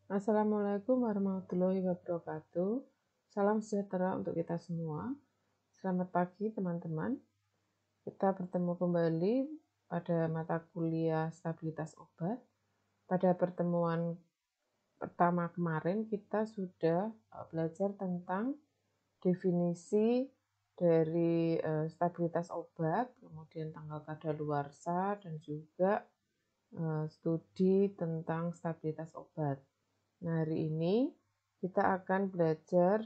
Assalamualaikum warahmatullahi wabarakatuh. Salam sejahtera untuk kita semua. Selamat pagi teman-teman. Kita bertemu kembali pada mata kuliah stabilitas obat. Pada pertemuan pertama kemarin kita sudah belajar tentang definisi dari stabilitas obat, kemudian tanggal kadaluarsa dan juga studi tentang stabilitas obat. Nah, hari ini kita akan belajar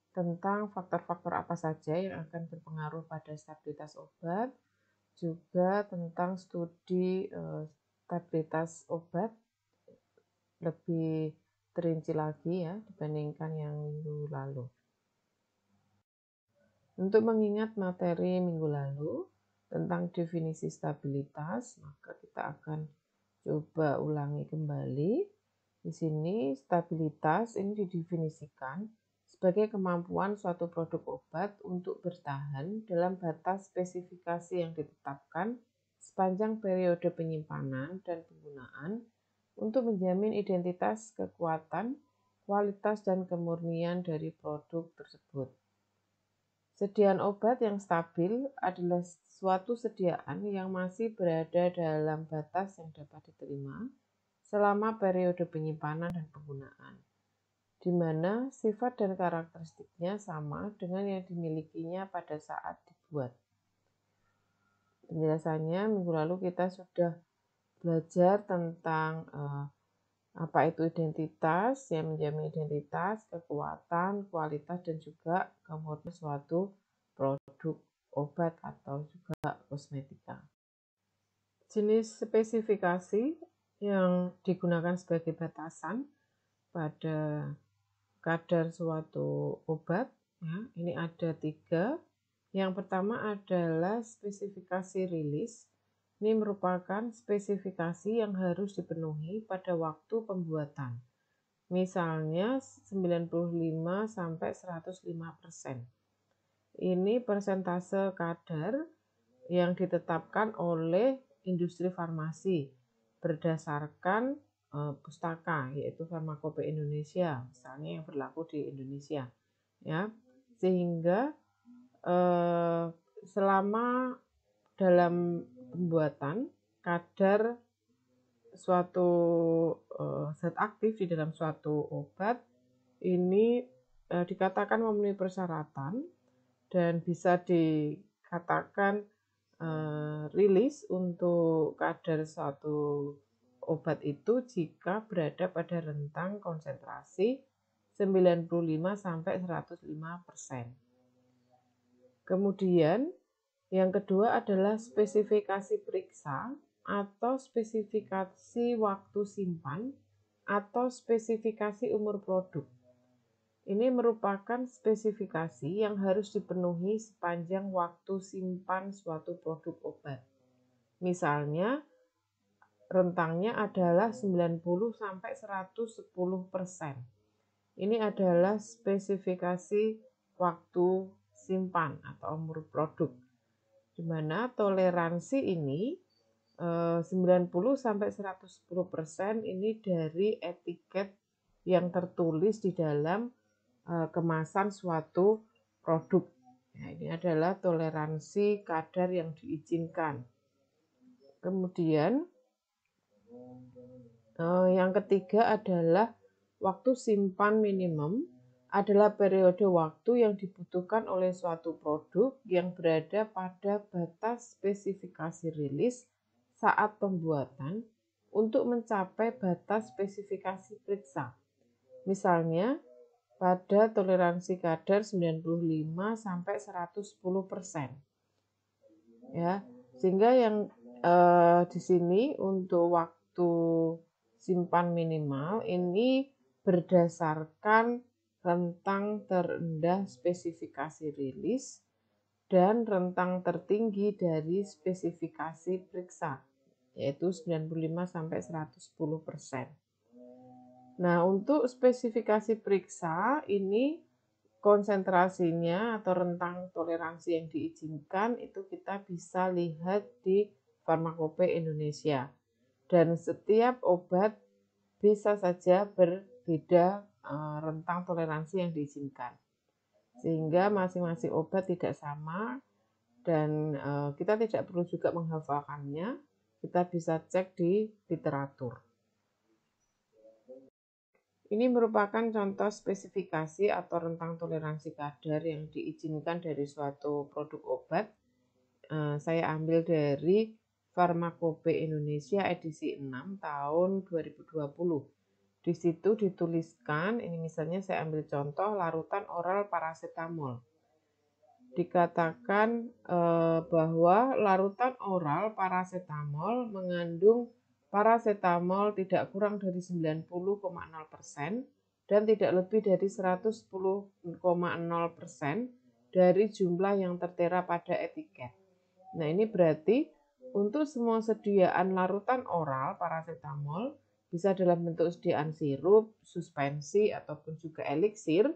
tentang faktor-faktor apa saja yang akan berpengaruh pada stabilitas obat, juga tentang studi stabilitas obat lebih terinci lagi ya dibandingkan yang minggu lalu. Untuk mengingat materi minggu lalu tentang definisi stabilitas, maka kita akan coba ulangi kembali. Di sini stabilitas ini didefinisikan sebagai kemampuan suatu produk obat untuk bertahan dalam batas spesifikasi yang ditetapkan sepanjang periode penyimpanan dan penggunaan untuk menjamin identitas, kekuatan, kualitas, dan kemurnian dari produk tersebut. Sediaan obat yang stabil adalah suatu sediaan yang masih berada dalam batas yang dapat diterima selama periode penyimpanan dan penggunaan, di mana sifat dan karakteristiknya sama dengan yang dimilikinya pada saat dibuat. Penjelasannya minggu lalu kita sudah belajar tentang apa itu identitas, yang menjamin identitas, kekuatan, kualitas, dan juga kemurnian suatu produk obat atau juga kosmetika. Jenis spesifikasi yang digunakan sebagai batasan pada kadar suatu obat, ya, ini ada 3. Yang pertama adalah spesifikasi rilis. Ini merupakan spesifikasi yang harus dipenuhi pada waktu pembuatan. Misalnya 95-105%. Ini persentase kadar yang ditetapkan oleh industri farmasi berdasarkan pustaka, yaitu Farmakope Indonesia, misalnya yang berlaku di Indonesia, ya. Sehingga selama dalam pembuatan kadar suatu zat aktif di dalam suatu obat ini dikatakan memenuhi persyaratan dan bisa dikatakan rilis untuk kadar suatu obat itu jika berada pada rentang konsentrasi 95-105%. Kemudian yang kedua adalah spesifikasi periksa atau spesifikasi waktu simpan atau spesifikasi umur produk. Ini merupakan spesifikasi yang harus dipenuhi sepanjang waktu simpan suatu produk obat. Misalnya, rentangnya adalah 90-110%. Ini adalah spesifikasi waktu simpan atau umur produk, di mana toleransi ini 90-110% ini dari etiket yang tertulis di dalam kemasan suatu produk. Nah, ini adalah toleransi kadar yang diizinkan. Kemudian yang ketiga adalah waktu simpan minimum adalah periode waktu yang dibutuhkan oleh suatu produk yang berada pada batas spesifikasi rilis saat pembuatan untuk mencapai batas spesifikasi periksa. Misalnya, pada toleransi kadar 95-110%. Ya, sehingga yang di sini untuk waktu simpan minimal ini berdasarkan rentang terendah spesifikasi rilis dan rentang tertinggi dari spesifikasi periksa, yaitu 95-110%. Nah, untuk spesifikasi periksa ini konsentrasinya atau rentang toleransi yang diizinkan itu kita bisa lihat di Farmakope Indonesia. Dan setiap obat bisa saja berbeda rentang toleransi yang diizinkan. Sehingga masing-masing obat tidak sama dan kita tidak perlu juga menghafalkannya, kita bisa cek di literatur. Ini merupakan contoh spesifikasi atau rentang toleransi kadar yang diizinkan dari suatu produk obat. Saya ambil dari Farmakope Indonesia edisi 6 tahun 2020. Di situ dituliskan, ini misalnya saya ambil contoh larutan oral paracetamol. Dikatakan bahwa larutan oral paracetamol mengandung paracetamol tidak kurang dari 90,0% dan tidak lebih dari 110,0% dari jumlah yang tertera pada etiket. Nah, ini berarti untuk semua sediaan larutan oral paracetamol, bisa dalam bentuk sediaan sirup, suspensi, ataupun juga eliksir,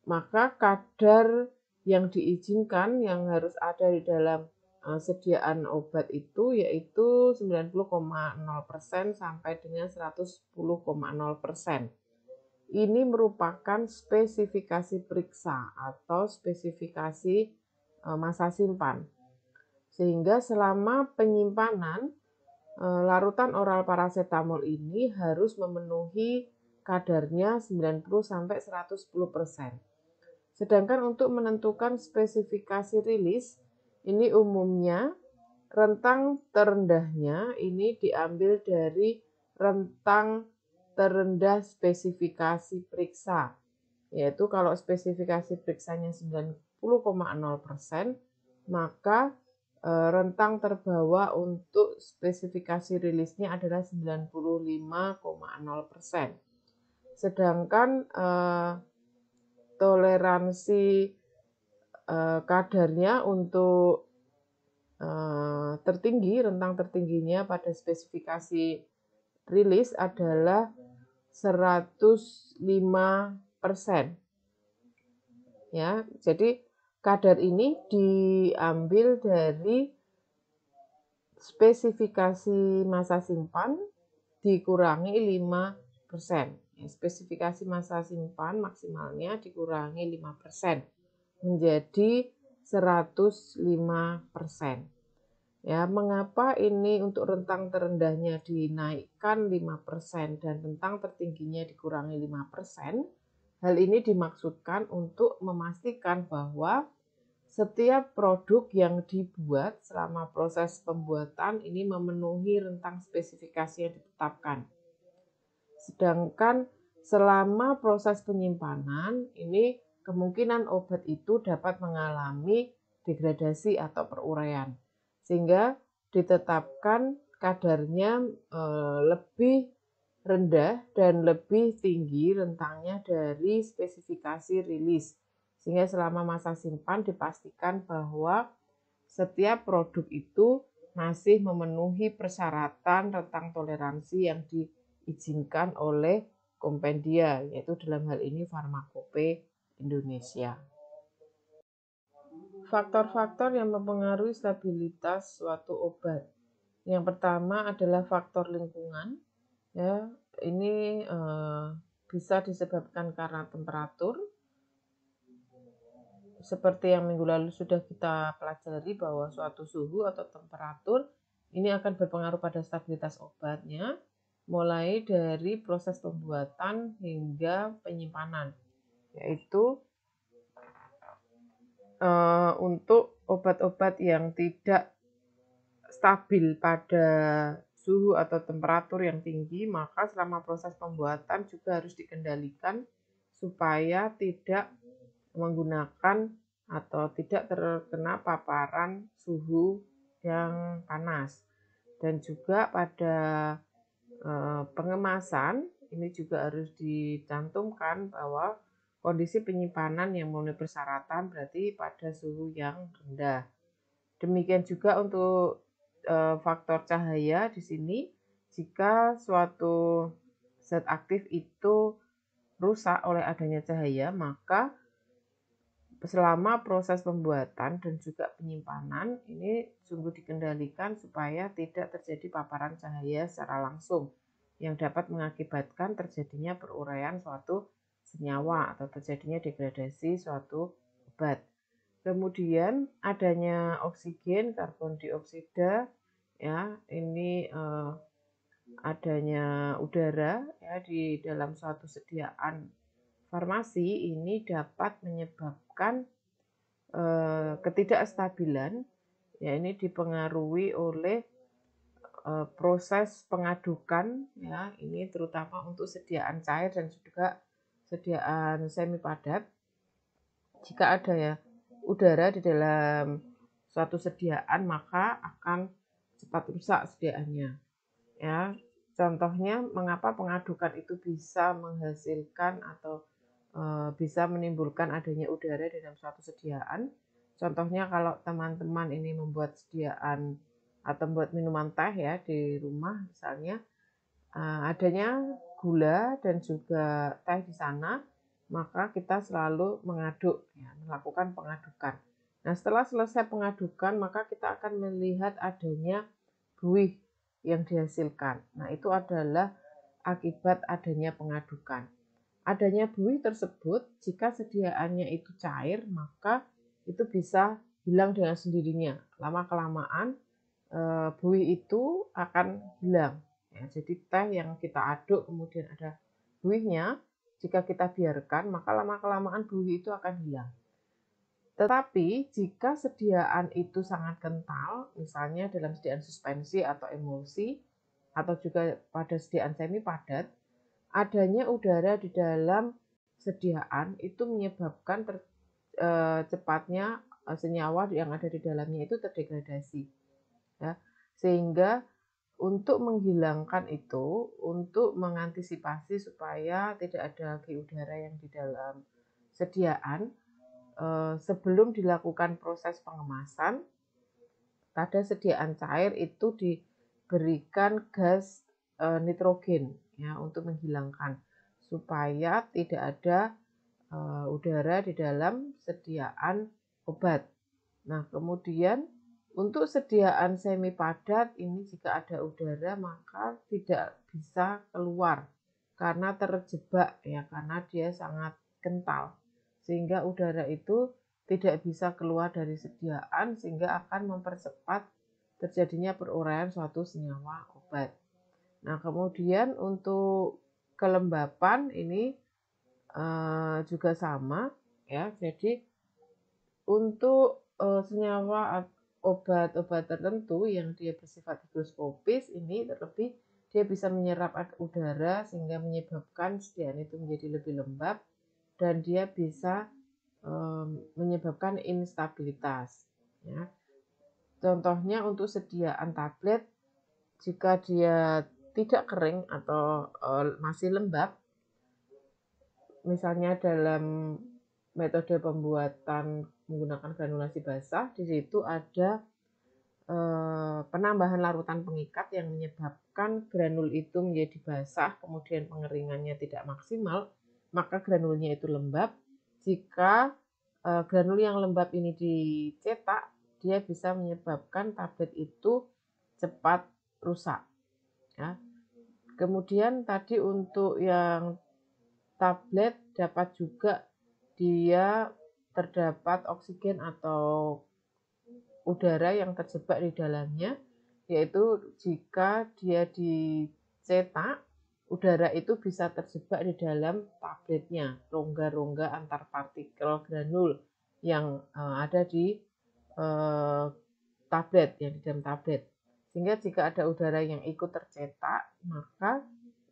maka kadar yang diizinkan yang harus ada di dalam sediaan obat itu yaitu 90,0% sampai dengan 110,0%. Ini merupakan spesifikasi periksa atau spesifikasi masa simpan. Sehingga selama penyimpanan larutan oral paracetamol ini harus memenuhi kadarnya 90-110%. Sedangkan untuk menentukan spesifikasi rilis, ini umumnya rentang terendahnya ini diambil dari rentang terendah spesifikasi periksa. Yaitu kalau spesifikasi periksanya 90,0%, maka rentang terbawah untuk spesifikasi rilisnya adalah 95,0%. Sedangkan toleransi kadarnya untuk tertinggi, rentang tertingginya pada spesifikasi rilis adalah 105%. Ya, jadi kadar ini diambil dari spesifikasi masa simpan dikurangi 5%. Spesifikasi masa simpan maksimalnya dikurangi 5%, menjadi 105%. Ya, mengapa ini untuk rentang terendahnya dinaikkan 5% dan rentang tertingginya dikurangi 5%? Hal ini dimaksudkan untuk memastikan bahwa setiap produk yang dibuat selama proses pembuatan ini memenuhi rentang spesifikasi yang ditetapkan. Sedangkan selama proses penyimpanan, ini kemungkinan obat itu dapat mengalami degradasi atau peruraian. Sehingga ditetapkan kadarnya lebih rendah dan lebih tinggi rentangnya dari spesifikasi rilis. Sehingga selama masa simpan dipastikan bahwa setiap produk itu masih memenuhi persyaratan rentang toleransi yang diizinkan oleh kompendia, yaitu dalam hal ini Farmakope Indonesia. Faktor-faktor yang mempengaruhi stabilitas suatu obat. Yang pertama adalah faktor lingkungan. Ya, ini bisa disebabkan karena temperatur. Seperti yang minggu lalu sudah kita pelajari bahwa suatu suhu atau temperatur ini akan berpengaruh pada stabilitas obatnya, mulai dari proses pembuatan hingga penyimpanan. Yaitu untuk obat-obat yang tidak stabil pada suhu atau temperatur yang tinggi, maka selama proses pembuatan juga harus dikendalikan supaya tidak menggunakan atau tidak terkena paparan suhu yang panas. Dan juga pada pengemasan ini juga harus dicantumkan bahwa kondisi penyimpanan yang memenuhi persyaratan berarti pada suhu yang rendah. Demikian juga untuk faktor cahaya di sini, jika suatu zat aktif itu rusak oleh adanya cahaya, maka selama proses pembuatan dan juga penyimpanan ini sungguh dikendalikan supaya tidak terjadi paparan cahaya secara langsung, yang dapat mengakibatkan terjadinya peruraian suatu senyawa atau terjadinya degradasi suatu obat. Kemudian adanya oksigen, karbon dioksida, ya ini adanya udara ya di dalam suatu sediaan farmasi ini dapat menyebabkan ketidakstabilan, ya ini dipengaruhi oleh proses pengadukan, ya ini terutama untuk sediaan cair dan juga sediaan semi padat. Jika ada ya udara di dalam suatu sediaan maka akan cepat rusak sediaannya. Ya, contohnya mengapa pengadukan itu bisa menghasilkan atau bisa menimbulkan adanya udara di dalam suatu sediaan. Contohnya kalau teman-teman ini membuat sediaan atau membuat minuman teh ya di rumah misalnya, adanya gula dan juga teh di sana, maka kita selalu mengaduk, ya, melakukan pengadukan. Nah, setelah selesai pengadukan, maka kita akan melihat adanya buih yang dihasilkan. Nah, itu adalah akibat adanya pengadukan. Adanya buih tersebut, jika sediaannya itu cair, maka itu bisa hilang dengan sendirinya. Lama-kelamaan, buih itu akan hilang. Ya, jadi teh yang kita aduk kemudian ada buihnya, jika kita biarkan, maka lama-kelamaan buih itu akan hilang. Tetapi jika sediaan itu sangat kental, misalnya dalam sediaan suspensi atau emulsi, atau juga pada sediaan semi padat, adanya udara di dalam sediaan itu menyebabkan cepatnya senyawa yang ada di dalamnya itu terdegradasi. Ya, sehingga untuk menghilangkan itu, untuk mengantisipasi supaya tidak ada lagi udara yang di dalam sediaan, sebelum dilakukan proses pengemasan, pada sediaan cair itu diberikan gas nitrogen ya untuk menghilangkan supaya tidak ada udara di dalam sediaan obat. Nah, kemudian untuk sediaan semi padat ini jika ada udara maka tidak bisa keluar karena terjebak ya, karena dia sangat kental. Sehingga udara itu tidak bisa keluar dari sediaan sehingga akan mempercepat terjadinya peruraian suatu senyawa obat. Nah, kemudian untuk kelembapan ini juga sama ya. Jadi untuk senyawa obat-obat tertentu yang dia bersifat higroskopis ini terlebih dia bisa menyerap udara sehingga menyebabkan sediaan itu menjadi lebih lembab dan dia bisa menyebabkan instabilitas. Ya. Contohnya untuk sediaan tablet, jika dia tidak kering atau masih lembab, misalnya dalam metode pembuatan menggunakan granulasi basah, di situ ada penambahan larutan pengikat yang menyebabkan granul itu menjadi basah, kemudian pengeringannya tidak maksimal, maka granulnya itu lembab. Jika granul yang lembab ini dicetak, dia bisa menyebabkan tablet itu cepat rusak. Ya. Kemudian tadi untuk yang tablet dapat juga dia terdapat oksigen atau udara yang terjebak di dalamnya, yaitu jika dia dicetak, udara itu bisa terjebak di dalam tabletnya, rongga-rongga antar partikel granul yang ada di tablet, yang di dalam tablet. Sehingga jika ada udara yang ikut tercetak, maka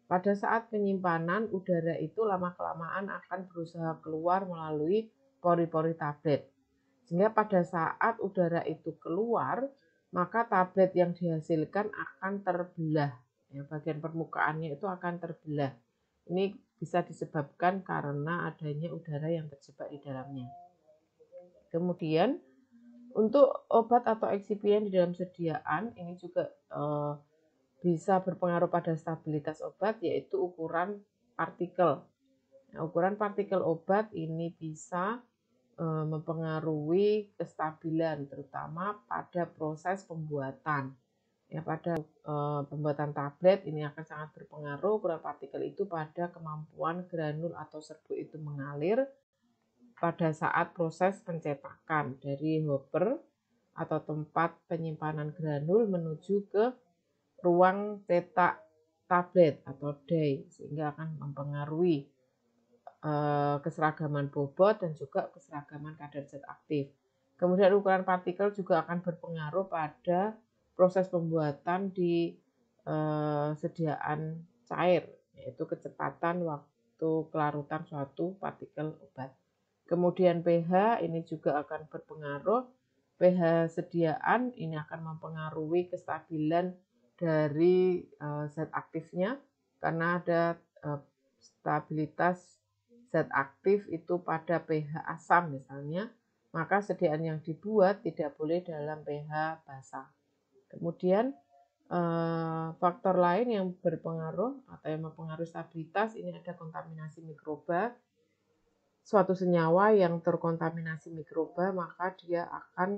pada saat penyimpanan udara itu lama-kelamaan akan berusaha keluar melalui pori-pori tablet. Sehingga pada saat udara itu keluar, maka tablet yang dihasilkan akan terbelah. Ya, bagian permukaannya itu akan terbelah. Ini bisa disebabkan karena adanya udara yang terjebak di dalamnya. Kemudian untuk obat atau eksipien di dalam sediaan ini juga bisa berpengaruh pada stabilitas obat, yaitu ukuran partikel. Nah, ukuran partikel obat ini bisa mempengaruhi kestabilan, terutama pada proses pembuatan. ya pada pembuatan tablet ini akan sangat berpengaruh ukuran partikel itu pada kemampuan granul atau serbuk itu mengalir pada saat proses pencetakan dari hopper atau tempat penyimpanan granul menuju ke ruang cetak tablet atau die, sehingga akan mempengaruhi keseragaman bobot dan juga keseragaman kadar zat aktif. Kemudian ukuran partikel juga akan berpengaruh pada proses pembuatan di sediaan cair, yaitu kecepatan waktu kelarutan suatu partikel obat. Kemudian pH ini juga akan berpengaruh. pH sediaan ini akan mempengaruhi kestabilan dari zat aktifnya, karena ada stabilitas zat aktif itu pada pH asam misalnya, maka sediaan yang dibuat tidak boleh dalam pH basa. Kemudian faktor lain yang berpengaruh atau yang mempengaruhi stabilitas ini ada kontaminasi mikroba. Suatu senyawa yang terkontaminasi mikroba maka dia akan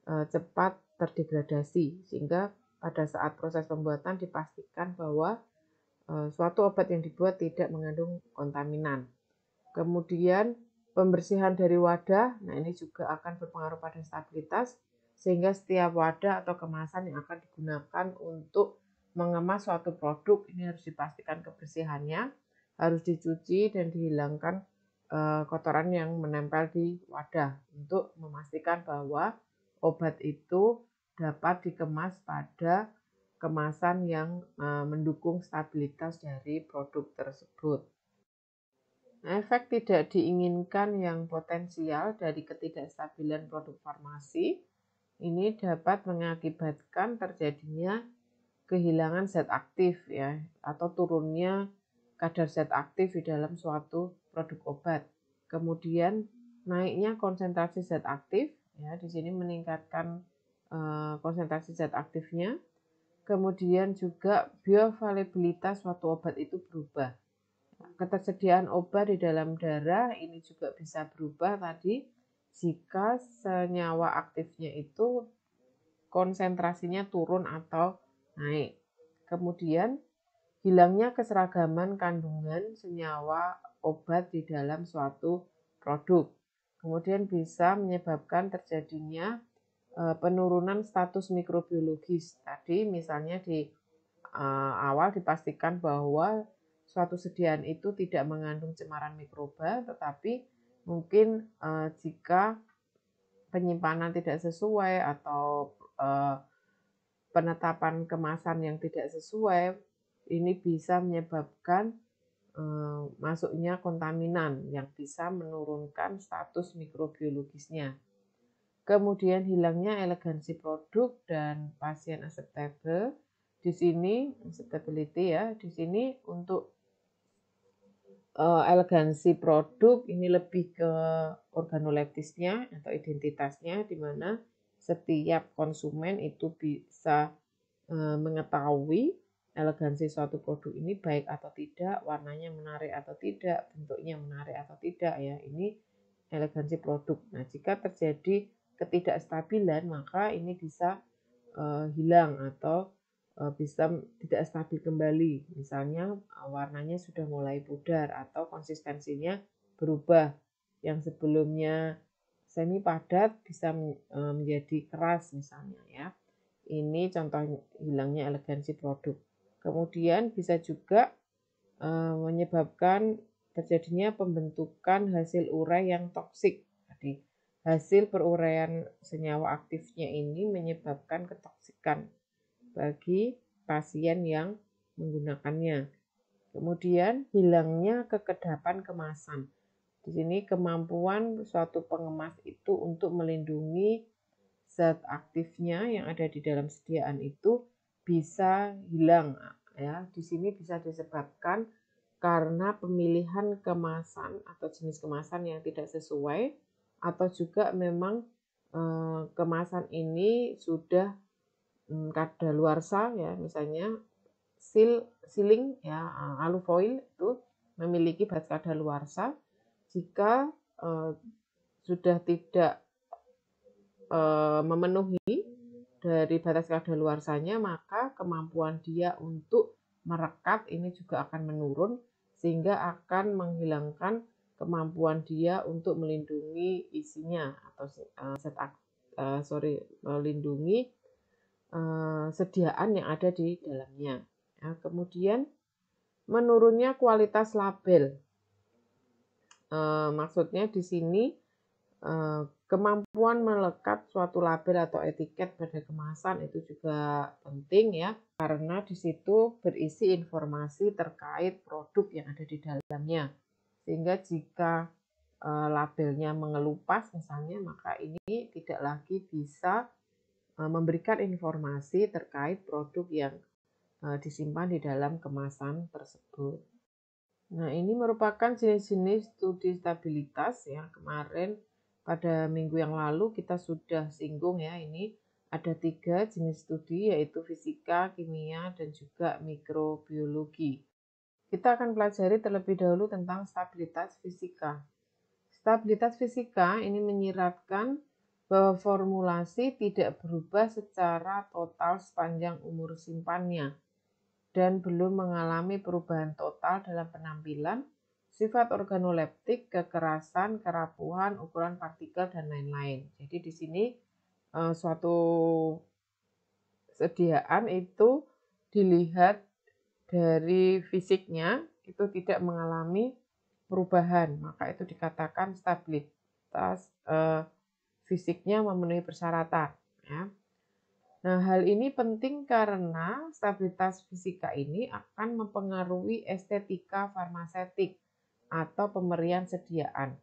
cepat terdegradasi, sehingga pada saat proses pembuatan dipastikan bahwa suatu obat yang dibuat tidak mengandung kontaminan. Kemudian pembersihan dari wadah, nah ini juga akan berpengaruh pada stabilitas, sehingga setiap wadah atau kemasan yang akan digunakan untuk mengemas suatu produk ini harus dipastikan kebersihannya, harus dicuci dan dihilangkan kotoran yang menempel di wadah untuk memastikan bahwa obat itu dapat dikemas pada kemasan yang mendukung stabilitas dari produk tersebut. Efek tidak diinginkan yang potensial dari ketidakstabilan produk farmasi ini dapat mengakibatkan terjadinya kehilangan zat aktif ya, atau turunnya kadar zat aktif di dalam suatu produk obat. Kemudian naiknya konsentrasi zat aktif ya, di sini meningkatkan konsentrasi zat aktifnya. Kemudian juga bioavailabilitas suatu obat itu berubah. Ketersediaan obat di dalam darah ini juga bisa berubah tadi jika senyawa aktifnya itu konsentrasinya turun atau naik. Kemudian hilangnya keseragaman kandungan senyawa obat di dalam suatu produk. Kemudian bisa menyebabkan terjadinya penurunan status mikrobiologis. Tadi misalnya di awal dipastikan bahwa suatu sediaan itu tidak mengandung cemaran mikroba, tetapi mungkin jika penyimpanan tidak sesuai atau penetapan kemasan yang tidak sesuai, ini bisa menyebabkan masuknya kontaminan yang bisa menurunkan status mikrobiologisnya. Kemudian hilangnya elegansi produk dan pasien acceptable. Di sini acceptability ya, di sini untuk elegansi produk ini lebih ke organoleptisnya atau identitasnya, di mana setiap konsumen itu bisa mengetahui elegansi suatu produk ini baik atau tidak, warnanya menarik atau tidak, bentuknya menarik atau tidak ya. Ini elegansi produk. Nah, jika terjadi ketidakstabilan maka ini bisa hilang atau bisa tidak stabil kembali. Misalnya warnanya sudah mulai pudar atau konsistensinya berubah. Yang sebelumnya semi padat bisa menjadi keras misalnya ya. Ini contoh hilangnya elegansi produk. Kemudian bisa juga menyebabkan terjadinya pembentukan hasil urai yang toksik. Jadi hasil peruraian senyawa aktifnya ini menyebabkan ketoksikan bagi pasien yang menggunakannya. Kemudian hilangnya kekedapan kemasan. Di sini kemampuan suatu pengemas itu untuk melindungi zat aktifnya yang ada di dalam sediaan itu bisa hilang ya. Di sini bisa disebabkan karena pemilihan kemasan atau jenis kemasan yang tidak sesuai, atau juga memang kemasan ini sudah kadaluarsa ya, misalnya sealing ya, alufoil itu memiliki batas kadaluarsa. Jika sudah tidak memenuhi dari batas kadaluarsanya, maka kemampuan dia untuk merekat ini juga akan menurun, sehingga akan menghilangkan kemampuan dia untuk melindungi isinya atau melindungi sediaan yang ada di dalamnya. Ya, kemudian menurunnya kualitas label. Maksudnya di sini kemampuan melekat suatu label atau etiket pada kemasan itu juga penting ya, karena di situ berisi informasi terkait produk yang ada di dalamnya. Sehingga jika labelnya mengelupas misalnya, maka ini tidak lagi bisa memberikan informasi terkait produk yang disimpan di dalam kemasan tersebut. Nah, ini merupakan jenis-jenis studi stabilitas ya. Kemarin pada minggu yang lalu kita sudah singgung ya, ini ada 3 jenis studi, yaitu fisika, kimia, dan juga mikrobiologi. Kita akan pelajari terlebih dahulu tentang stabilitas fisika. Stabilitas fisika ini menyiratkan bahwa formulasi tidak berubah secara total sepanjang umur simpannya dan belum mengalami perubahan total dalam penampilan, sifat organoleptik, kekerasan, kerapuhan, ukuran partikel, dan lain-lain. Jadi di sini suatu sediaan itu dilihat dari fisiknya itu tidak mengalami perubahan, maka itu dikatakan stabilitas fisiknya memenuhi persyaratan. Ya. Nah, hal ini penting karena stabilitas fisika ini akan mempengaruhi estetika farmasetik atau pemberian sediaan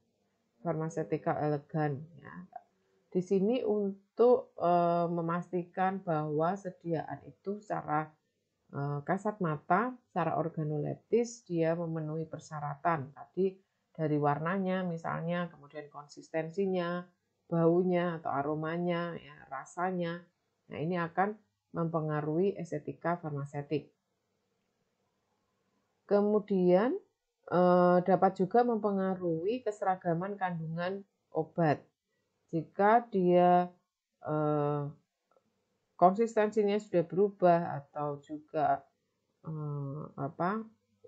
farmasetika elegan. Ya. Di sini untuk memastikan bahwa sediaan itu secara kasat mata, secara organoleptis dia memenuhi persyaratan. Tadi dari warnanya misalnya, kemudian konsistensinya, baunya atau aromanya, ya, rasanya. Nah, ini akan mempengaruhi estetika farmasetik. Kemudian dapat juga mempengaruhi keseragaman kandungan obat. Jika dia konsistensinya sudah berubah atau juga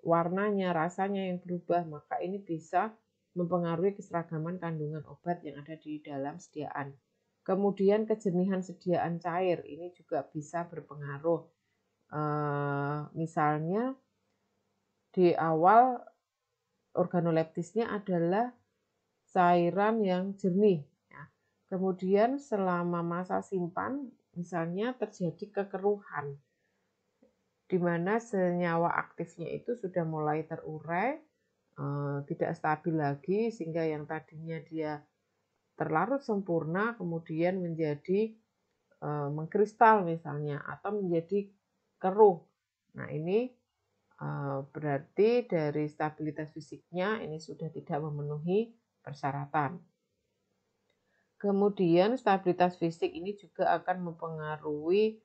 warnanya, rasanya yang berubah, maka ini bisa mempengaruhi keseragaman kandungan obat yang ada di dalam sediaan. Kemudian kejernihan sediaan cair ini juga bisa berpengaruh. Misalnya di awal organoleptisnya adalah cairan yang jernih. Ya. Kemudian selama masa simpan misalnya terjadi kekeruhan, di mana senyawa aktifnya itu sudah mulai terurai, tidak stabil lagi, sehingga yang tadinya dia terlarut sempurna kemudian menjadi mengkristal misalnya atau menjadi keruh. Nah, ini berarti dari stabilitas fisiknya ini sudah tidak memenuhi persyaratan. Kemudian stabilitas fisik ini juga akan mempengaruhi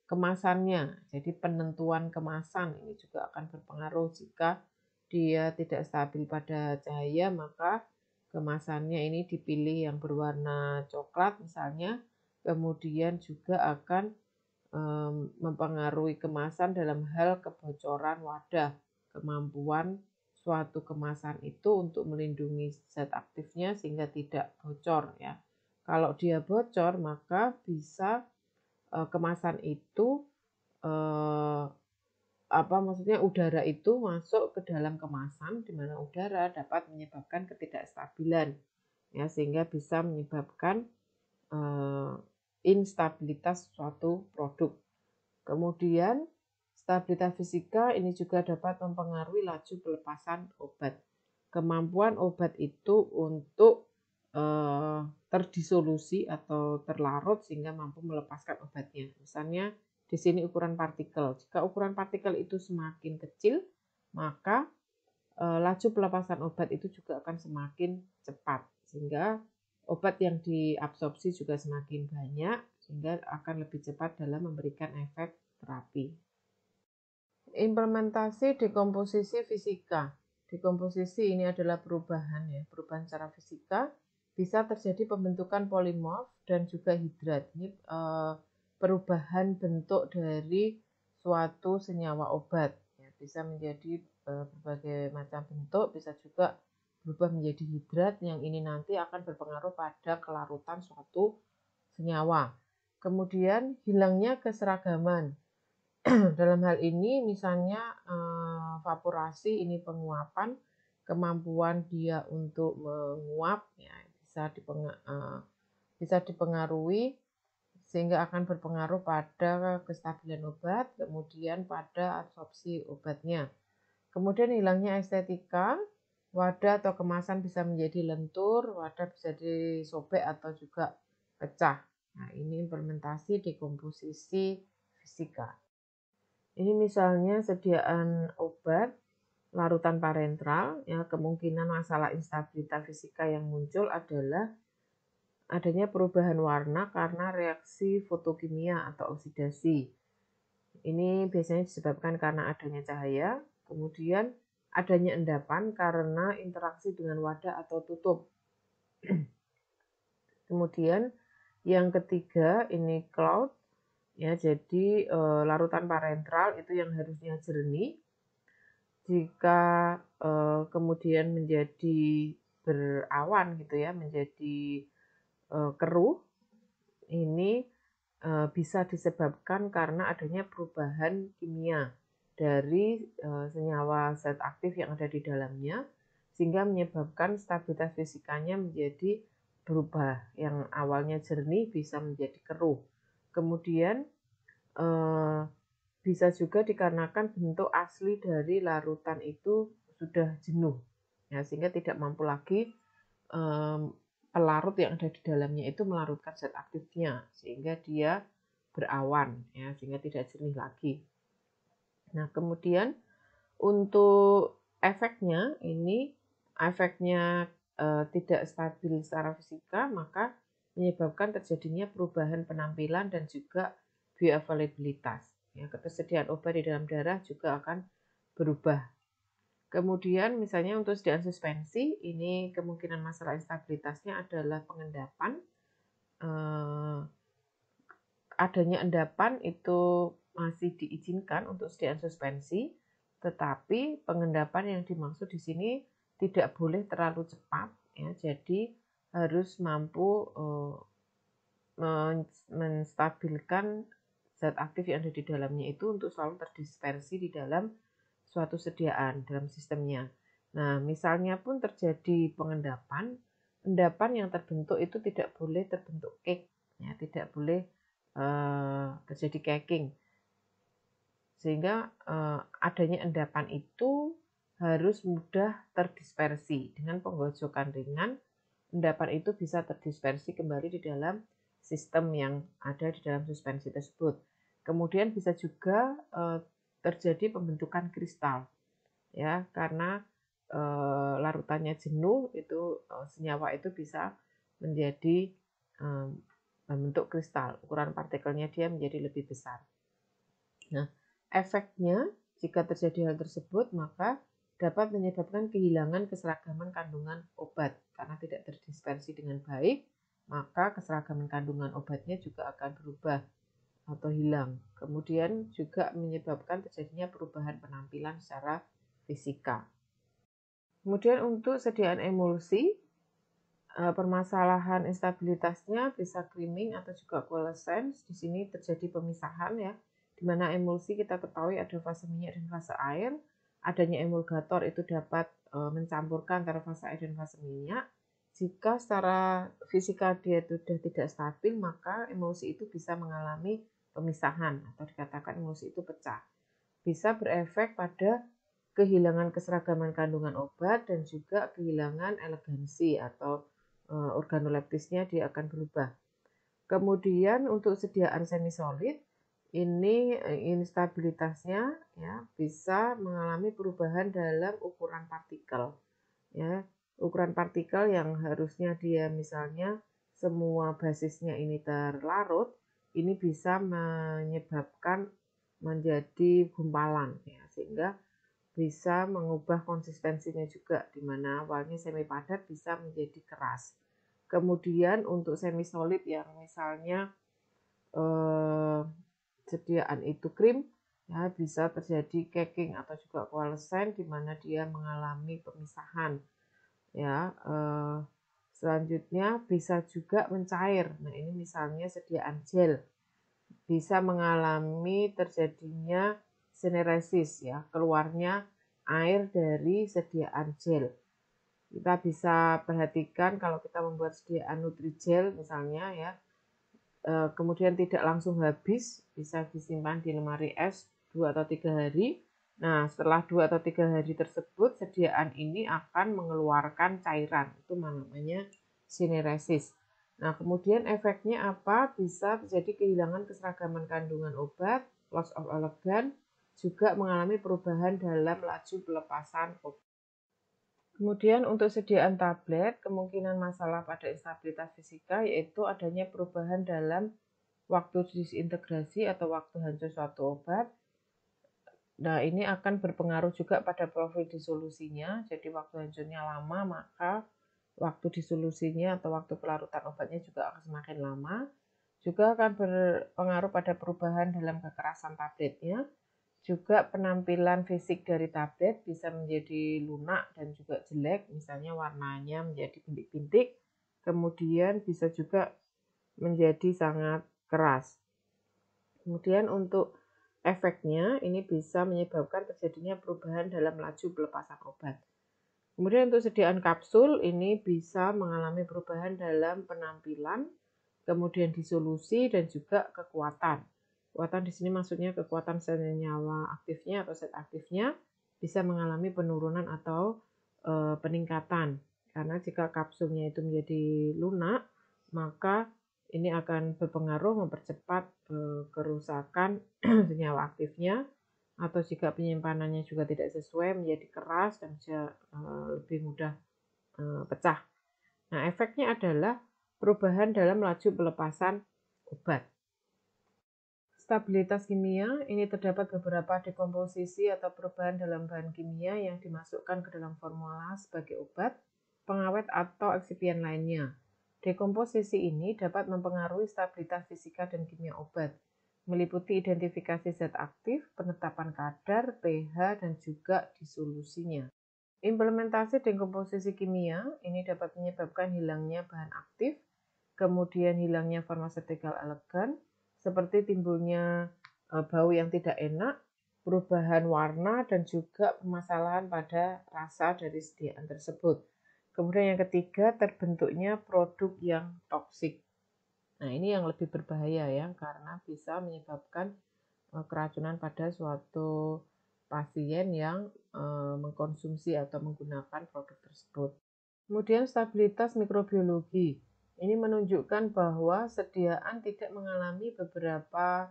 kemasannya. Jadi penentuan kemasan ini juga akan berpengaruh. Jika dia tidak stabil pada cahaya, maka kemasannya ini dipilih yang berwarna coklat misalnya. Kemudian juga akan mempengaruhi kemasan dalam hal kebocoran wadah, kemampuan suatu kemasan itu untuk melindungi zat aktifnya sehingga tidak bocor ya. Kalau dia bocor, maka bisa kemasan itu maksudnya udara itu masuk ke dalam kemasan, di mana udara dapat menyebabkan ketidakstabilan ya, sehingga bisa menyebabkan instabilitas suatu produk. Kemudian stabilitas fisika ini juga dapat mempengaruhi laju pelepasan obat. Kemampuan obat itu untuk terdisolusi atau terlarut sehingga mampu melepaskan obatnya. Misalnya di sini ukuran partikel. Jika ukuran partikel itu semakin kecil, maka laju pelepasan obat itu juga akan semakin cepat, sehingga obat yang diabsorpsi juga semakin banyak, sehingga akan lebih cepat dalam memberikan efek terapi. Implementasi dekomposisi fisika. Dekomposisi ini adalah perubahan secara fisika bisa terjadi pembentukan polimorf dan juga hidrat. Ini perubahan bentuk dari suatu senyawa obat. Ya, bisa menjadi berbagai macam bentuk, bisa juga berubah menjadi hidrat yang ini nanti akan berpengaruh pada kelarutan suatu senyawa. Kemudian hilangnya keseragaman. Dalam hal ini misalnya vaporasi ini penguapan, kemampuan dia untuk menguap ya, bisa dipengaruhi sehingga akan berpengaruh pada kestabilan obat, kemudian pada absorpsi obatnya. Kemudian hilangnya estetika, wadah atau kemasan bisa menjadi lentur, wadah bisa disobek atau juga pecah. Nah, ini implementasi dekomposisi fisika. Ini misalnya sediaan obat larutan parentral, ya, kemungkinan masalah instabilitas fisika yang muncul adalah adanya perubahan warna karena reaksi fotokimia atau oksidasi. Ini biasanya disebabkan karena adanya cahaya, kemudian adanya endapan karena interaksi dengan wadah atau tutup. Kemudian yang ketiga ini cloud, ya, jadi larutan parentral itu yang harusnya jernih, jika kemudian menjadi berawan gitu ya, menjadi keruh, ini bisa disebabkan karena adanya perubahan kimia dari senyawa zat aktif yang ada di dalamnya, sehingga menyebabkan stabilitas fisikanya menjadi berubah, yang awalnya jernih bisa menjadi keruh. Kemudian bisa juga dikarenakan bentuk asli dari larutan itu sudah jenuh, ya, sehingga tidak mampu lagi pelarut yang ada di dalamnya itu melarutkan zat aktifnya, sehingga dia berawan, ya, sehingga tidak jernih lagi. Nah, kemudian untuk efeknya tidak stabil secara fisika, maka menyebabkan terjadinya perubahan penampilan dan juga bioavailabilitas. Ya, ketersediaan obat di dalam darah juga akan berubah. Kemudian misalnya untuk sediaan suspensi, ini kemungkinan masalah instabilitasnya adalah pengendapan. Adanya endapan itu masih diizinkan untuk sediaan suspensi, tetapi pengendapan yang dimaksud di sini tidak boleh terlalu cepat, ya, jadi harus mampu menstabilkan zat aktif yang ada di dalamnya itu untuk selalu terdispersi di dalam suatu sediaan dalam sistemnya. Nah, misalnya pun terjadi pengendapan, endapan yang terbentuk itu tidak boleh terbentuk cake, ya, tidak boleh terjadi caking, sehingga adanya endapan itu harus mudah terdispersi. Dengan penggojokan ringan, endapan itu bisa terdispersi kembali di dalam sistem yang ada di dalam suspensi tersebut. Kemudian bisa juga terjadi pembentukan kristal, ya, karena larutannya jenuh, itu senyawa itu bisa menjadi membentuk kristal, ukuran partikelnya dia menjadi lebih besar. Nah, efeknya jika terjadi hal tersebut maka dapat menyebabkan kehilangan keseragaman kandungan obat karena tidak terdispersi dengan baik, maka keseragaman kandungan obatnya juga akan berubah atau hilang. Kemudian juga menyebabkan terjadinya perubahan penampilan secara fisika. Kemudian untuk sediaan emulsi, permasalahan instabilitasnya bisa creaming atau juga coalescence. Di sini terjadi pemisahan, ya, di mana emulsi kita ketahui ada fase minyak dan fase air. Adanya emulgator itu dapat mencampurkan antara fase air dan fase minyak. Jika secara fisika dia itu sudah tidak stabil, maka emulsi itu bisa mengalami pemisahan atau dikatakan emulsi itu pecah. Bisa berefek pada kehilangan keseragaman kandungan obat dan juga kehilangan elegansi atau organoleptisnya dia akan berubah. Kemudian untuk sediaan semisolid, ini instabilitasnya, ya, bisa mengalami perubahan dalam ukuran partikel, ya. Ukuran partikel yang harusnya dia misalnya semua basisnya ini terlarut, ini bisa menyebabkan menjadi gumpalan, ya, sehingga bisa mengubah konsistensinya juga, di mana awalnya semi padat bisa menjadi keras. Kemudian untuk semi solid yang misalnya sediaan itu krim, ya bisa terjadi caking atau juga coalescence di mana dia mengalami pemisahan. Ya, selanjutnya bisa juga mencair. Nah, ini misalnya sediaan gel bisa mengalami terjadinya sineresis, ya, keluarnya air dari sediaan gel. Kita bisa perhatikan kalau kita membuat sediaan Nutrijel misalnya, ya, kemudian tidak langsung habis, bisa disimpan di lemari es 2 atau 3 hari. Nah, setelah 2 atau 3 hari tersebut, sediaan ini akan mengeluarkan cairan. Itu namanya sineresis. Nah, kemudian efeknya apa? Bisa terjadi kehilangan keseragaman kandungan obat, loss of elegance, juga mengalami perubahan dalam laju pelepasan obat. Kemudian untuk sediaan tablet, kemungkinan masalah pada instabilitas fisika yaitu adanya perubahan dalam waktu disintegrasi atau waktu hancur suatu obat. Nah, ini akan berpengaruh juga pada profil disolusinya. Jadi waktu hancurnya lama, maka waktu disolusinya atau waktu pelarutan obatnya juga akan semakin lama. Juga akan berpengaruh pada perubahan dalam kekerasan tabletnya. Juga penampilan fisik dari tablet bisa menjadi lunak dan juga jelek, misalnya warnanya menjadi bintik-bintik, kemudian bisa juga menjadi sangat keras. Kemudian untuk efeknya ini bisa menyebabkan terjadinya perubahan dalam laju pelepasan obat. Kemudian untuk sediaan kapsul ini bisa mengalami perubahan dalam penampilan, kemudian disolusi dan juga kekuatan. Kekuatan di sini maksudnya kekuatan sel senyawa aktifnya atau zat aktifnya bisa mengalami penurunan atau peningkatan. Karena jika kapsulnya itu menjadi lunak, maka ini akan berpengaruh mempercepat kerusakan senyawa aktifnya, atau jika penyimpanannya juga tidak sesuai menjadi keras dan bisa lebih mudah pecah. Nah, efeknya adalah perubahan dalam laju pelepasan obat. Stabilitas kimia, ini terdapat beberapa dekomposisi atau perubahan dalam bahan kimia yang dimasukkan ke dalam formula sebagai obat, pengawet atau eksipien lainnya. Dekomposisi ini dapat mempengaruhi stabilitas fisika dan kimia obat, meliputi identifikasi zat aktif, penetapan kadar, pH, dan juga disolusinya. Implementasi dekomposisi kimia ini dapat menyebabkan hilangnya bahan aktif, kemudian hilangnya pharmaceutical elegan, seperti timbulnya bau yang tidak enak, perubahan warna, dan juga permasalahan pada rasa dari sediaan tersebut. Kemudian yang ketiga, terbentuknya produk yang toksik. Nah, ini yang lebih berbahaya ya, karena bisa menyebabkan keracunan pada suatu pasien yang mengkonsumsi atau menggunakan produk tersebut. Kemudian stabilitas mikrobiologi. Ini menunjukkan bahwa sediaan tidak mengalami beberapa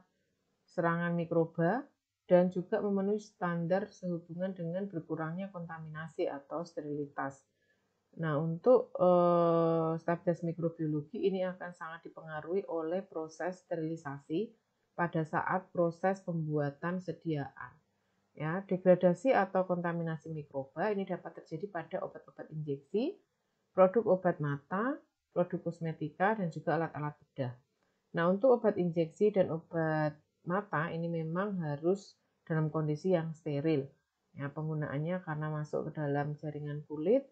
serangan mikroba dan juga memenuhi standar sehubungan dengan berkurangnya kontaminasi atau sterilitas. Nah, untuk stabilitas mikrobiologi ini akan sangat dipengaruhi oleh proses sterilisasi pada saat proses pembuatan sediaan. Ya, degradasi atau kontaminasi mikroba ini dapat terjadi pada obat-obat injeksi, produk obat mata, produk kosmetika, dan juga alat-alat bedah. Nah, untuk obat injeksi dan obat mata ini memang harus dalam kondisi yang steril. Ya, penggunaannya karena masuk ke dalam jaringan kulit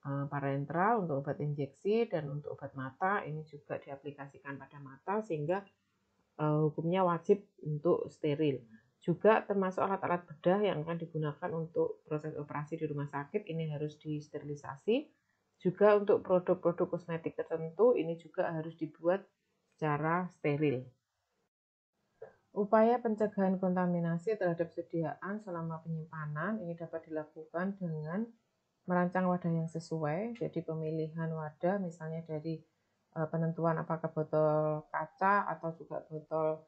parenteral untuk obat injeksi, dan untuk obat mata ini juga diaplikasikan pada mata sehingga hukumnya wajib untuk steril. Juga termasuk alat-alat bedah yang akan digunakan untuk proses operasi di rumah sakit ini harus disterilisasi. Juga untuk produk-produk kosmetik tertentu ini juga harus dibuat secara steril. Upaya pencegahan kontaminasi terhadap sediaan selama penyimpanan ini dapat dilakukan dengan merancang wadah yang sesuai. Jadi pemilihan wadah misalnya dari penentuan apakah botol kaca atau juga botol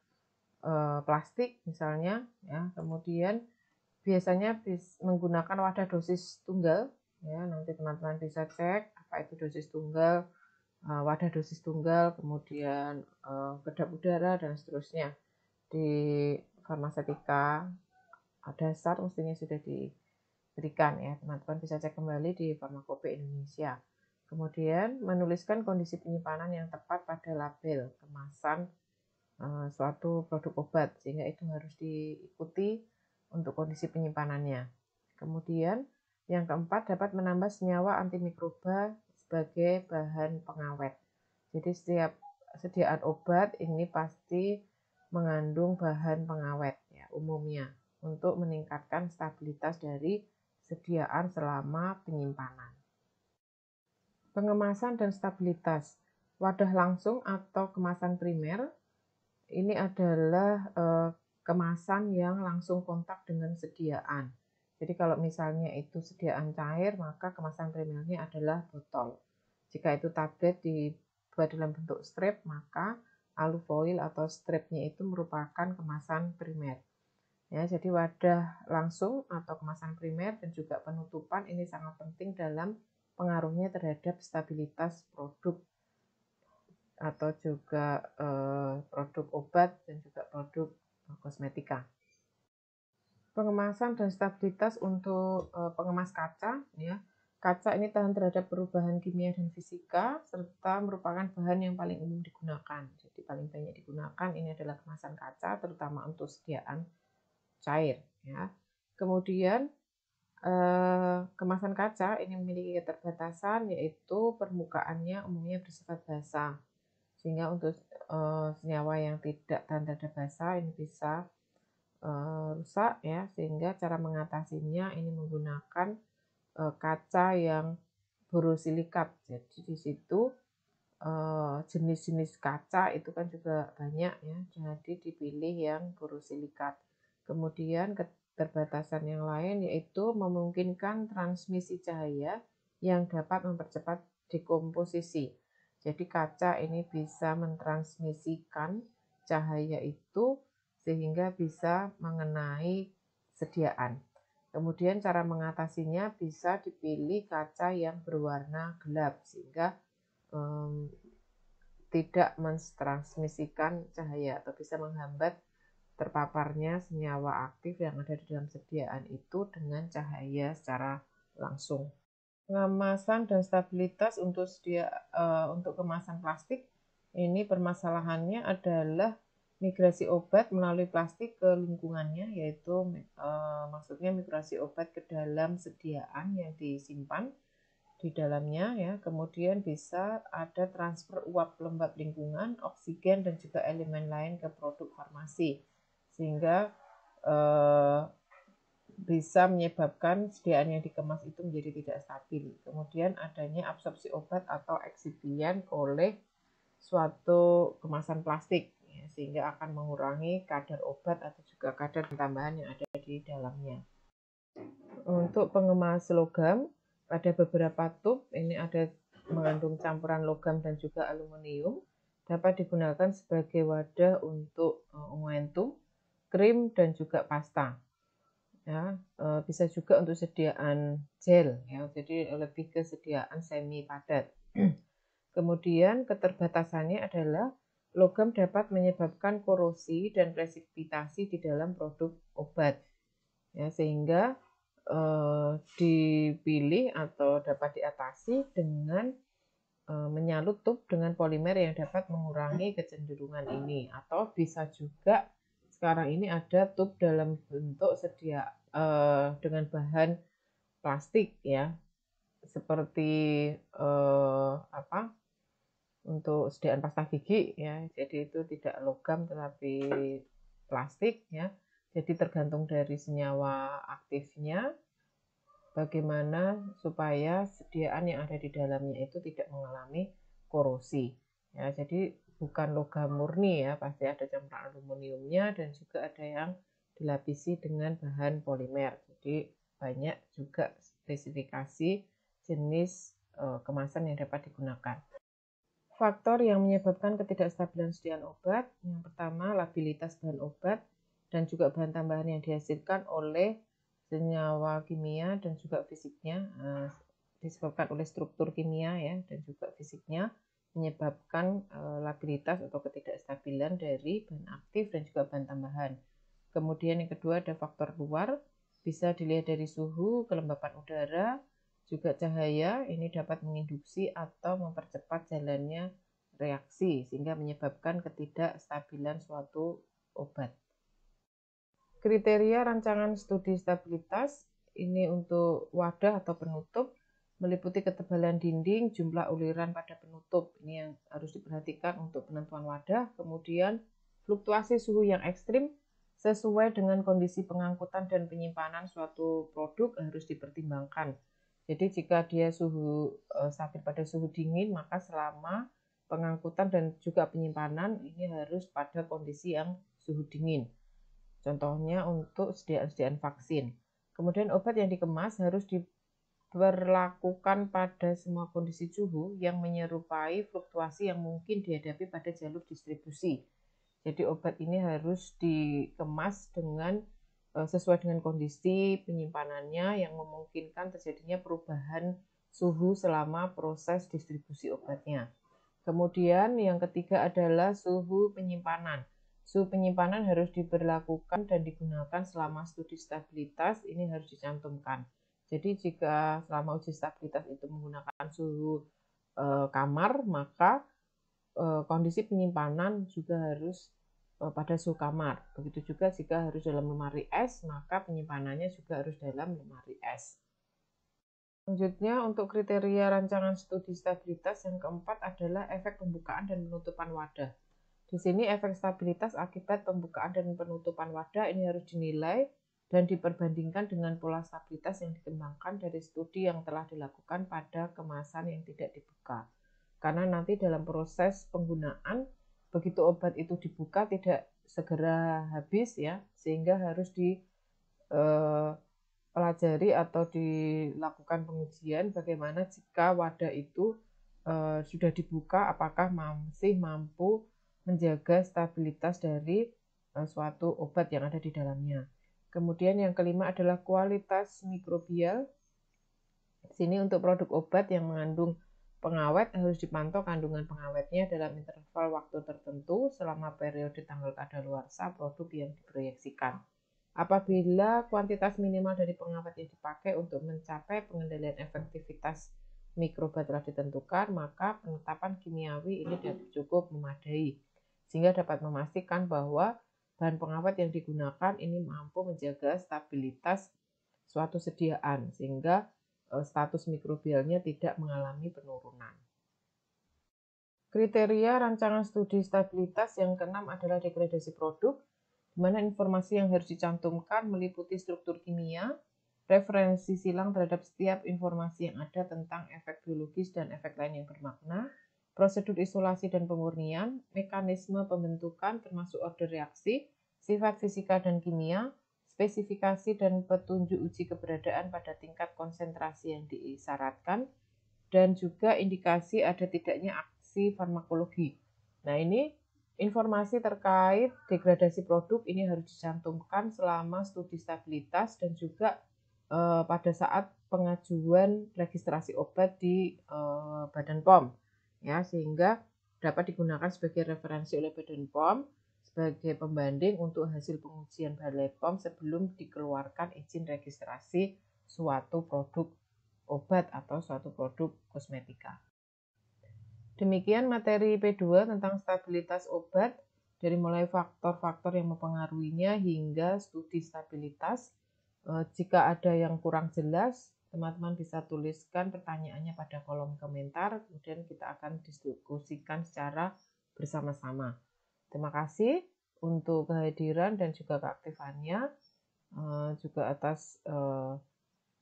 plastik misalnya, ya. Kemudian biasanya menggunakan wadah dosis tunggal, ya. Nanti teman-teman bisa cek apa itu dosis tunggal, wadah dosis tunggal, kemudian kedap udara dan seterusnya. Di farmasetika dasar mestinya sudah diberikan, ya. Teman-teman bisa cek kembali di Farmakope Indonesia. Kemudian menuliskan kondisi penyimpanan yang tepat pada label kemasan suatu produk obat, sehingga itu harus diikuti untuk kondisi penyimpanannya. Kemudian yang keempat, dapat menambah senyawa antimikroba sebagai bahan pengawet. Jadi setiap sediaan obat ini pasti mengandung bahan pengawet ya umumnya untuk meningkatkan stabilitas dari sediaan selama penyimpanan. Pengemasan dan stabilitas. Wadah langsung atau kemasan primer ini adalah kemasan yang langsung kontak dengan sediaan. Jadi kalau misalnya itu sediaan cair, maka kemasan primernya adalah botol. Jika itu tablet dibuat dalam bentuk strip, maka alufoil atau stripnya itu merupakan kemasan primer. Ya, jadi wadah langsung atau kemasan primer dan juga penutupan ini sangat penting dalam pengaruhnya terhadap stabilitas produk atau juga produk obat dan juga produk kosmetika. Pengemasan dan stabilitas untuk pengemas kaca, ya. Kaca ini tahan terhadap perubahan kimia dan fisika serta merupakan bahan yang paling umum digunakan. Jadi paling banyak digunakan ini adalah kemasan kaca, terutama untuk sediaan cair, ya. Kemudian kemasan kaca ini memiliki keterbatasan, yaitu permukaannya umumnya bersifat basah, sehingga untuk senyawa yang tidak tahan terhadap basah ini bisa rusak ya, sehingga cara mengatasinya ini menggunakan kaca yang borosilikat. Jadi di situ jenis-jenis kaca itu kan juga banyak ya, jadi dipilih yang borosilikat. Kemudian keterbatasan yang lain yaitu memungkinkan transmisi cahaya yang dapat mempercepat dekomposisi. Jadi kaca ini bisa mentransmisikan cahaya itu sehingga bisa mengenai sediaan. Kemudian cara mengatasinya bisa dipilih kaca yang berwarna gelap sehingga tidak mentransmisikan cahaya atau bisa menghambat terpaparnya senyawa aktif yang ada di dalam sediaan itu dengan cahaya secara langsung. Pengemasan dan stabilitas untuk kemasan plastik ini permasalahannya adalah migrasi obat melalui plastik ke lingkungannya, yaitu maksudnya migrasi obat ke dalam sediaan yang disimpan di dalamnya ya. Kemudian bisa ada transfer uap lembab lingkungan, oksigen dan juga elemen lain ke produk farmasi, sehingga bisa menyebabkan sediaan yang dikemas itu menjadi tidak stabil. Kemudian adanya absorpsi obat atau eksipien oleh suatu kemasan plastik ya, sehingga akan mengurangi kadar obat atau juga kadar tambahan yang ada di dalamnya. Untuk pengemas logam, pada beberapa tub ini ada mengandung campuran logam dan juga aluminium, dapat digunakan sebagai wadah untuk ungmentum, krim dan juga pasta. Ya, bisa juga untuk sediaan gel ya, jadi lebih ke sediaan semi padat. Kemudian keterbatasannya adalah logam dapat menyebabkan korosi dan presipitasi di dalam produk obat ya, sehingga dipilih atau dapat diatasi dengan menyalut tub dengan polimer yang dapat mengurangi kecenderungan ini, atau bisa juga sekarang ini ada tub dalam bentuk dengan bahan plastik ya, seperti untuk sediaan pasta gigi ya, jadi itu tidak logam tetapi plastik ya. Jadi tergantung dari senyawa aktifnya bagaimana supaya sediaan yang ada di dalamnya itu tidak mengalami korosi ya. Jadi bukan logam murni ya, pasti ada campuran aluminiumnya dan juga ada yang dilapisi dengan bahan polimer. Jadi banyak juga spesifikasi jenis kemasan yang dapat digunakan. Faktor yang menyebabkan ketidakstabilan sediaan obat, yang pertama labilitas bahan obat dan juga bahan tambahan yang dihasilkan oleh senyawa kimia dan juga fisiknya, disebabkan oleh struktur kimia ya dan juga fisiknya, menyebabkan labilitas atau ketidakstabilan dari bahan aktif dan juga bahan tambahan. Kemudian yang kedua ada faktor luar, bisa dilihat dari suhu, kelembapan udara, juga cahaya ini dapat menginduksi atau mempercepat jalannya reaksi sehingga menyebabkan ketidakstabilan suatu obat. Kriteria rancangan studi stabilitas ini untuk wadah atau penutup meliputi ketebalan dinding, jumlah uliran pada penutup. Ini yang harus diperhatikan untuk penentuan wadah. Kemudian fluktuasi suhu yang ekstrim sesuai dengan kondisi pengangkutan dan penyimpanan suatu produk harus dipertimbangkan. Jadi jika dia stabil pada suhu dingin, maka selama pengangkutan dan juga penyimpanan ini harus pada kondisi yang suhu dingin. Contohnya untuk sediaan vaksin. Kemudian obat yang dikemas harus diberlakukan pada semua kondisi suhu yang menyerupai fluktuasi yang mungkin dihadapi pada jalur distribusi. Jadi obat ini harus dikemas dengan sesuai dengan kondisi penyimpanannya yang memungkinkan terjadinya perubahan suhu selama proses distribusi obatnya. Kemudian yang ketiga adalah suhu penyimpanan. Suhu penyimpanan harus diberlakukan dan digunakan selama studi stabilitas, ini harus dicantumkan. Jadi jika selama uji stabilitas itu menggunakan suhu kamar, maka kondisi penyimpanan juga harus pada suhu kamar. Begitu juga jika harus dalam lemari es, maka penyimpanannya juga harus dalam lemari es. Selanjutnya untuk kriteria rancangan studi stabilitas yang keempat adalah efek pembukaan dan penutupan wadah. Di sini efek stabilitas akibat pembukaan dan penutupan wadah ini harus dinilai dan diperbandingkan dengan pola stabilitas yang dikembangkan dari studi yang telah dilakukan pada kemasan yang tidak dibuka. Karena nanti dalam proses penggunaan begitu obat itu dibuka tidak segera habis ya, sehingga harus dipelajari atau dilakukan pengujian bagaimana jika wadah itu sudah dibuka apakah masih mampu menjaga stabilitas dari suatu obat yang ada di dalamnya. Kemudian yang kelima adalah kualitas mikrobial. Di sini untuk produk obat yang mengandung pengawet harus dipantau kandungan pengawetnya dalam interval waktu tertentu selama periode tanggal kadaluarsa produk yang diproyeksikan. Apabila kuantitas minimal dari pengawet yang dipakai untuk mencapai pengendalian efektivitas mikroba telah ditentukan, maka penetapan kimiawi ini cukup memadai, sehingga dapat memastikan bahwa bahan pengawet yang digunakan ini mampu menjaga stabilitas suatu sediaan, sehingga status mikrobialnya tidak mengalami penurunan. Kriteria rancangan studi stabilitas yang keenam adalah degradasi produk, di mana informasi yang harus dicantumkan meliputi struktur kimia, referensi silang terhadap setiap informasi yang ada tentang efek biologis dan efek lain yang bermakna, prosedur isolasi dan pemurnian, mekanisme pembentukan termasuk order reaksi, sifat fisika dan kimia, spesifikasi dan petunjuk uji keberadaan pada tingkat konsentrasi yang disyaratkan, dan juga indikasi ada tidaknya aksi farmakologi. Nah, ini informasi terkait degradasi produk ini harus dicantumkan selama studi stabilitas dan juga pada saat pengajuan registrasi obat di Badan POM, ya, sehingga dapat digunakan sebagai referensi oleh Badan POM sebagai pembanding untuk hasil pengujian Balai POM sebelum dikeluarkan izin registrasi suatu produk obat atau suatu produk kosmetika. Demikian materi P2 tentang stabilitas obat, dari mulai faktor-faktor yang mempengaruhinya hingga studi stabilitas. Jika ada yang kurang jelas, teman-teman bisa tuliskan pertanyaannya pada kolom komentar, kemudian kita akan diskusikan secara bersama-sama. Terima kasih untuk kehadiran dan juga keaktifannya, juga atas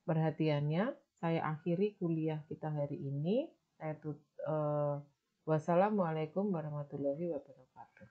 perhatiannya. Saya akhiri kuliah kita hari ini. Wassalamualaikum warahmatullahi wabarakatuh.